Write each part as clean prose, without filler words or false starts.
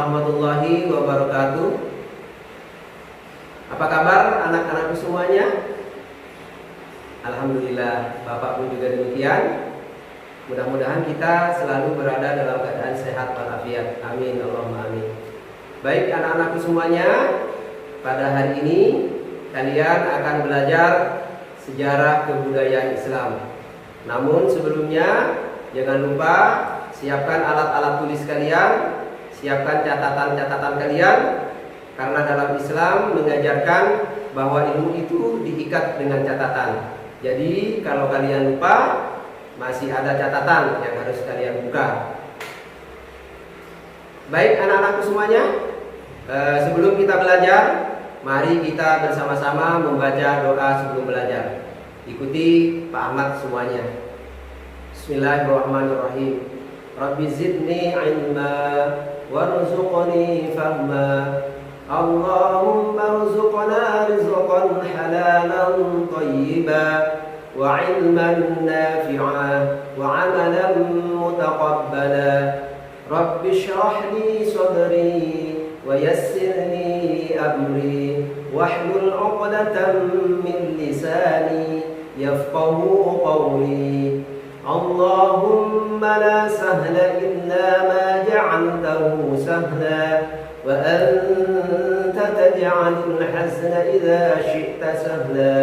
warahmatullahi wabarakatuh. Apa kabar anak-anakku semuanya? Alhamdulillah, Bapak pun juga demikian. Mudah-mudahan kita selalu berada dalam keadaan sehat walafiat. Amin, Allahumma amin. Baik anak-anakku semuanya, pada hari ini kalian akan belajar sejarah kebudayaan Islam. Namun sebelumnya jangan lupa siapkan alat-alat tulis kalian, siapkan catatan-catatan kalian, karena dalam Islam mengajarkan bahwa ilmu itu diikat dengan catatan. Jadi kalau kalian lupa, masih ada catatan yang harus kalian buka. Baik anak-anakku semuanya, sebelum kita belajar, mari kita bersama-sama membaca doa sebelum belajar. Ikuti Pak Ahmad semuanya. Bismillahirrahmanirrahim. Rabbi zidni ilma warzuqni fahma. Allahumma rzuqna rizqan halalan thayyiban wa ilman nafi'an wa amalan mutaqabbala. Rabbi shrah li sadri wa yassir li amri wahlul 'uqdatam min lisani yafqahu qawli. Allahumma la sahla illa ma ja'altahu sahla wa anta taj'alul hazna idza syi'ta sahla.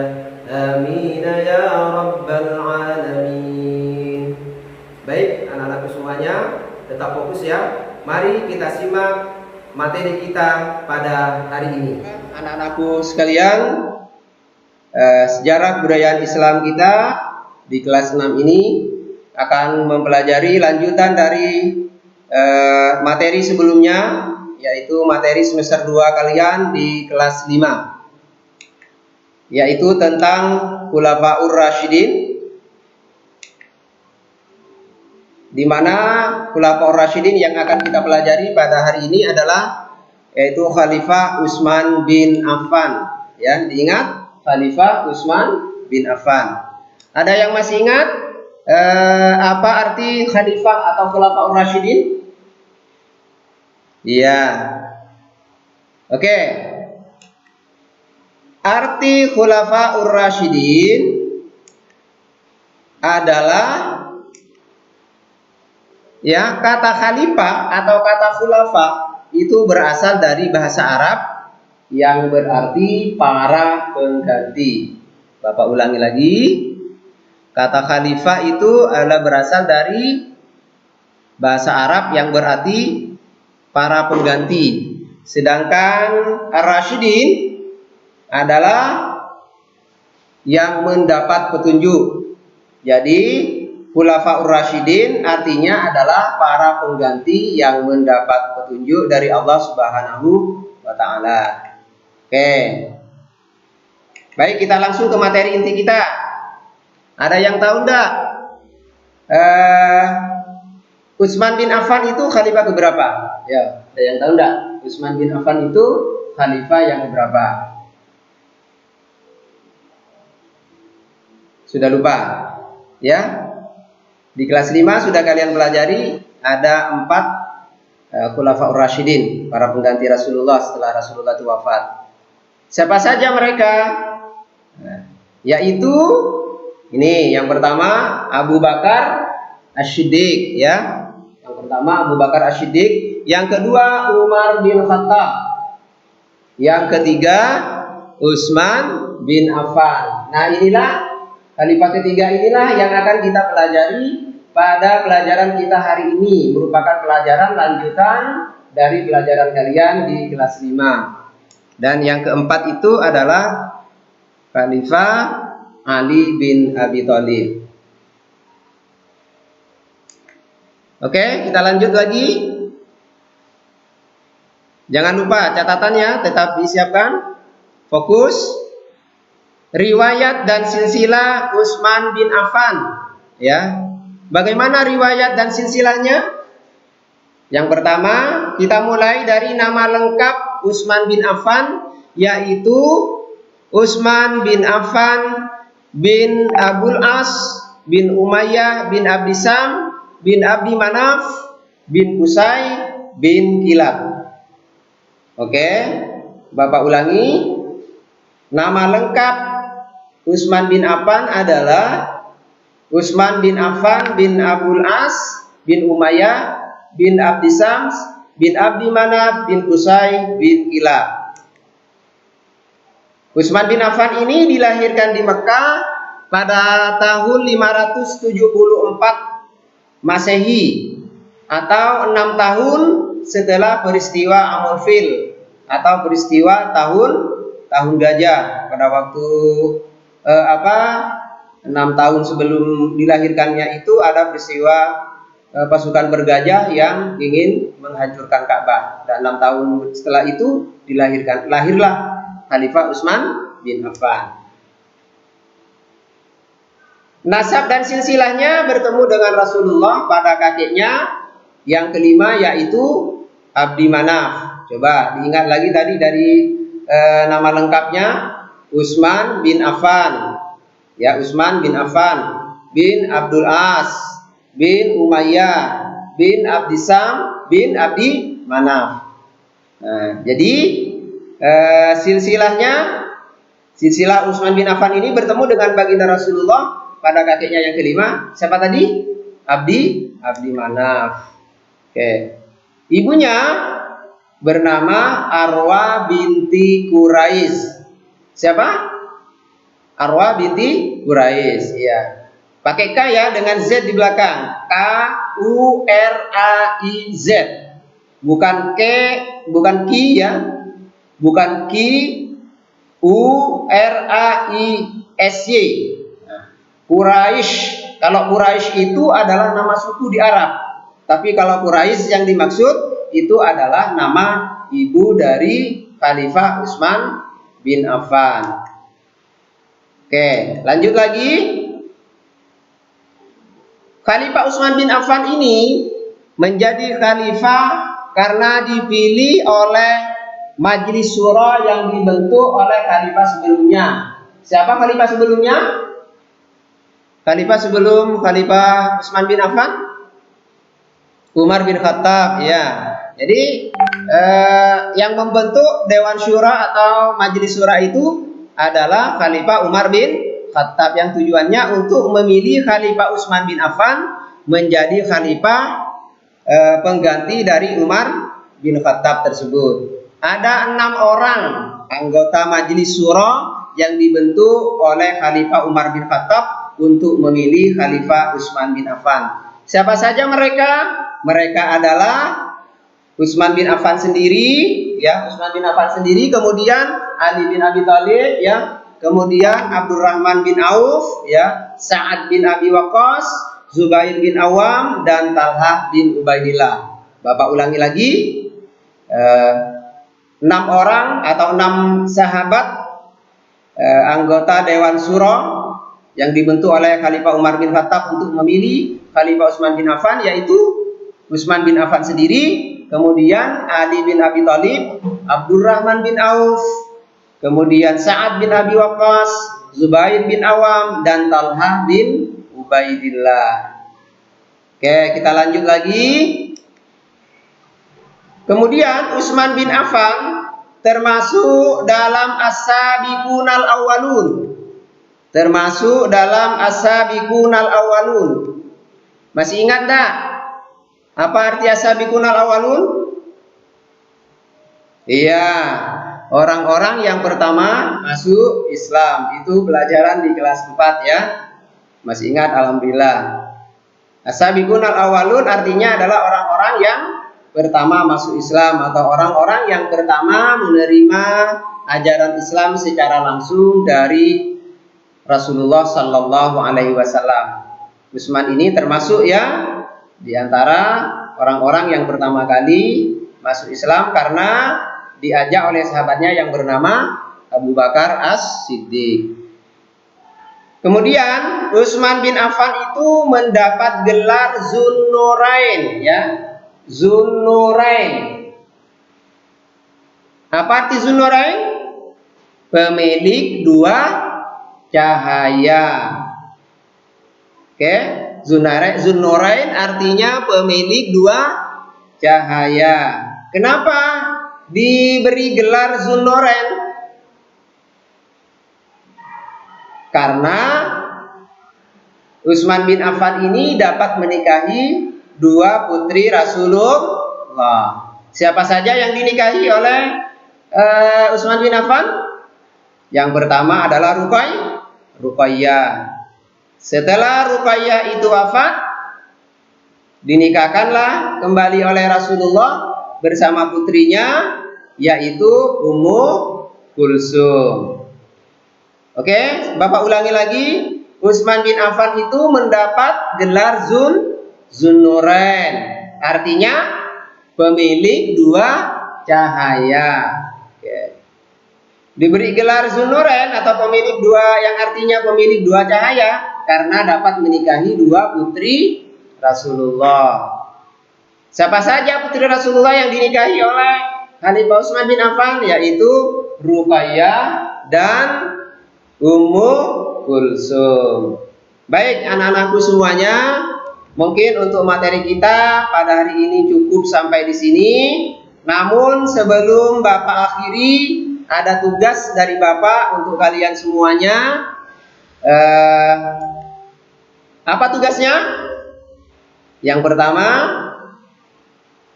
Amin ya rabbal alamin. Baik anak-anakku semuanya, tetap fokus ya. Mari kita simak materi kita pada hari ini. Anak-anakku sekalian, sejarah kebudayaan Islam kita di kelas 6 ini akan mempelajari lanjutan dari materi sebelumnya, yaitu materi semester 2 kalian di kelas 5, yaitu tentang Khulafaur Rasyidin, di mana Khulafaur Rasyidin yang akan kita pelajari pada hari ini adalah yaitu Khalifah Utsman bin Affan. Ya, diingat Khalifah Utsman bin Affan. Ada yang masih ingat apa arti Khalifah atau Khulafaur Rasyidin? Iya. Oke. Arti Khulafaur Rasyidin adalah, ya, kata khalifah atau kata khulafa itu berasal dari bahasa Arab yang berarti para pengganti. Bapak ulangi lagi. Kata khalifah itu adalah berasal dari bahasa Arab yang berarti para pengganti. Sedangkan Ar-Rasyidin adalah yang mendapat petunjuk. Jadi Khulafaur Rasyidin artinya adalah para pengganti yang mendapat petunjuk dari Allah Subhanahu wa taala. Oke. Baik, kita langsung ke materi inti kita. Ada yang tahu enggak? Utsman bin Affan itu khalifah keberapa? Ya, ada yang tahu enggak? Utsman bin Affan itu khalifah yang keberapa? Sudah lupa? Ya? Di kelas 5 sudah kalian pelajari ada 4 Khulafaur Rasyidin, para pengganti Rasulullah setelah Rasulullah itu wafat. Siapa saja mereka? Yaitu ini yang pertama Abu Bakar Asy-Syiddiq, ya. Yang pertama Abu Bakar Asy-Syiddiq, yang kedua Umar bin Khattab, yang ketiga Utsman bin Affan. Nah, inilah khalifah ketiga inilah yang akan kita pelajari pada pelajaran kita hari ini, merupakan pelajaran lanjutan dari pelajaran kalian di kelas 5. Dan yang keempat itu adalah Khalifah Ali bin Abi Thalib. Oke, kita lanjut lagi. Jangan lupa catatannya tetap disiapkan. Fokus. Riwayat dan silsilah Utsman bin Affan. Ya. Bagaimana riwayat dan silsilahnya? Yang pertama, kita mulai dari nama lengkap Utsman bin Affan, yaitu Utsman bin Affan bin Abul As bin Umayyah bin Abdi Sam bin Abdi Manaf bin Qusay bin Kilab. Oke, Bapak ulangi. Nama lengkap Utsman bin Affan adalah Utsman bin Affan bin Abdul As bin Umayyah bin Abdi Syams bin Abdi Manaf bin Qusay bin Kilab. Utsman bin Affan ini dilahirkan di Mekah pada tahun 574 Masehi atau 6 tahun setelah peristiwa Amul Fil atau peristiwa tahun gajah. Pada waktu 6 tahun sebelum dilahirkannya itu ada peristiwa pasukan bergajah yang ingin menghancurkan Ka'bah. Dan 6 tahun setelah itu lahirlah Khalifah Utsman bin Affan. Nasab dan silsilahnya bertemu dengan Rasulullah pada kakeknya yang kelima, yaitu Abdi Manaf. Coba diingat lagi tadi dari nama lengkapnya Utsman bin Affan. Ya, Utsman bin Affan bin Abdul As bin Umayyah bin Abdi Syams bin Abdi Manaf. Nah, jadi silsilah Utsman bin Affan ini bertemu dengan baginda Rasulullah pada kakeknya yang kelima. Siapa tadi? Abdi Manaf. Oke. Ibunya bernama Arwa binti Quraisy. Siapa? Arwa binti Quraisy, ya. Pakai K ya, dengan Z di belakang. Quraiz. Bukan Ki ya. Bukan Ki Uraisy. Quraisy. Kalau Quraisy itu adalah nama suku di Arab. Tapi kalau Quraisy yang dimaksud itu adalah nama ibu dari Khalifah Utsman bin Affan. Oke, lanjut lagi. Khalifah Utsman bin Affan ini menjadi khalifah karena dipilih oleh Majelis Syura yang dibentuk oleh khalifah sebelumnya. Siapa khalifah sebelumnya? Khalifah sebelum Khalifah Utsman bin Affan? Umar bin Khattab, ya. Jadi yang membentuk Dewan Syura atau Majelis Syura itu adalah Khalifah Umar bin Khattab, yang tujuannya untuk memilih Khalifah Utsman bin Affan menjadi khalifah pengganti dari Umar bin Khattab tersebut. Ada 6 orang anggota Majelis Syura yang dibentuk oleh Khalifah Umar bin Khattab untuk memilih Khalifah Utsman bin Affan. Siapa saja mereka? Mereka adalah Utsman bin Affan sendiri, ya, Utsman bin Affan sendiri, kemudian Ali bin Abi Thalib, ya, kemudian Abdurrahman bin Auf, ya, Sa'ad bin Abi Waqqas, Zubair bin Awam, dan Talhah bin Ubaidillah. Bapak ulangi lagi, 6 orang atau 6 sahabat anggota Dewan Syura yang dibentuk oleh Khalifah Umar bin Khattab untuk memilih Khalifah Utsman bin Affan, yaitu Utsman bin Affan sendiri, kemudian Ali bin Abi Thalib, Abdurrahman bin Auf, kemudian Sa'ad bin Abi Waqqas, Zubair bin Awam, dan Talhah bin Ubaidillah. Oke, kita lanjut lagi. Kemudian Utsman bin Affan termasuk dalam as-sabiqunal awwalun. Termasuk dalam as-sabiqunal awwalun. Masih ingat enggak? Apa arti as-sabiqunal awwalun? Iya, orang-orang yang pertama masuk Islam. Itu pelajaran di kelas 4 ya. Masih ingat, alhamdulillah. As-sabiqunal awwalun artinya adalah orang-orang yang pertama masuk Islam atau orang-orang yang pertama menerima ajaran Islam secara langsung dari Rasulullah Sallallahu Alaihi Wasallam. Utsman ini termasuk ya di antara orang-orang yang pertama kali masuk Islam karena diajak oleh sahabatnya yang bernama Abu Bakar As-Siddiq. Kemudian Utsman bin Affan itu mendapat gelar Zunnurain, ya. Zunnurain. Apa arti Zunnurain? Pemilik 2 cahaya. Oke, Zunnurain artinya pemilik 2 cahaya. Kenapa diberi gelar Dzunnorain? Karena Utsman bin Affan ini dapat menikahi dua putri Rasulullah. Siapa saja yang dinikahi oleh Utsman bin Affan? Yang pertama adalah Ruqayyah. Setelah Ruqayyah itu wafat, dinikahkanlah kembali oleh Rasulullah bersama putrinya, yaitu Ummu Kulsum. Oke, Bapak ulangi lagi. Utsman bin Affan itu mendapat gelar Dzunnorain, artinya pemilik dua cahaya. Oke. Diberi gelar Dzunnorain atau pemilik dua, yang artinya pemilik dua cahaya, karena dapat menikahi dua putri Rasulullah. Siapa saja putri Rasulullah yang dinikahi oleh Khalifah Utsman bin Affan? Yaitu Ruqayyah dan Ummu Kulsum. Baik anak-anakku semuanya, mungkin untuk materi kita pada hari ini cukup sampai di sini. Namun sebelum Bapak akhiri, ada tugas dari Bapak untuk kalian semuanya. Apa tugasnya? Yang pertama,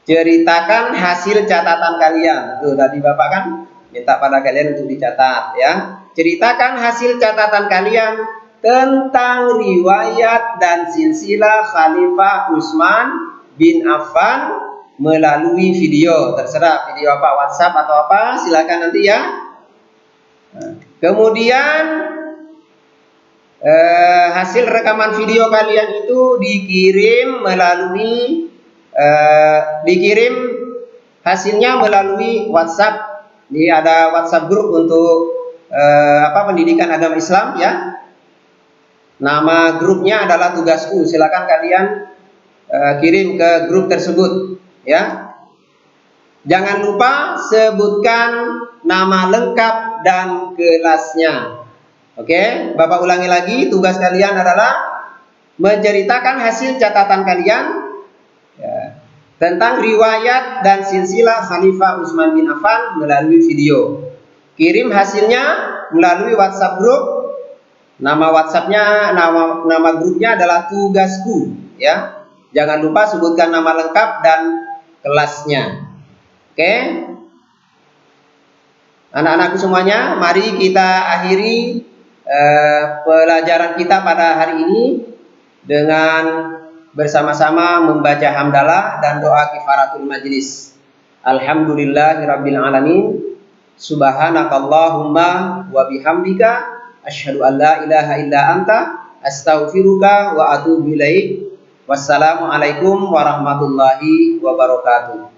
ceritakan hasil catatan kalian. Tuh tadi Bapak kan minta pada kalian untuk dicatat ya. Ceritakan hasil catatan kalian tentang riwayat dan silsilah Khalifah Utsman bin Affan melalui video. Terserah video apa, WhatsApp atau apa, silakan nanti ya. Kemudian hasil rekaman video kalian itu dikirim melalui hasilnya melalui WhatsApp. Ini ada WhatsApp grup untuk pendidikan agama Islam ya. Nama grupnya adalah Tugasku. Silakan kalian kirim ke grup tersebut ya. Jangan lupa sebutkan nama lengkap dan kelasnya. Oke, Bapak ulangi lagi, tugas kalian adalah menceritakan hasil catatan kalian ya, tentang riwayat dan silsilah Khalifah Utsman bin Affan melalui video. Kirim hasilnya melalui WhatsApp grup. Nama WhatsAppnya, nama grupnya adalah Tugasku ya. Jangan lupa sebutkan nama lengkap dan kelasnya. Oke, anak-anakku semuanya, mari kita akhiri pelajaran kita pada hari ini dengan bersama-sama membaca hamdalah dan doa kifaratul majlis. Alhamdulillahirabbil alamin. Subhanakallahumma wa bihamdika asyhadu an la ilaha illa anta astaghfiruka wa atubu ilaik. Wassalamualaikum warahmatullahi wabarakatuh.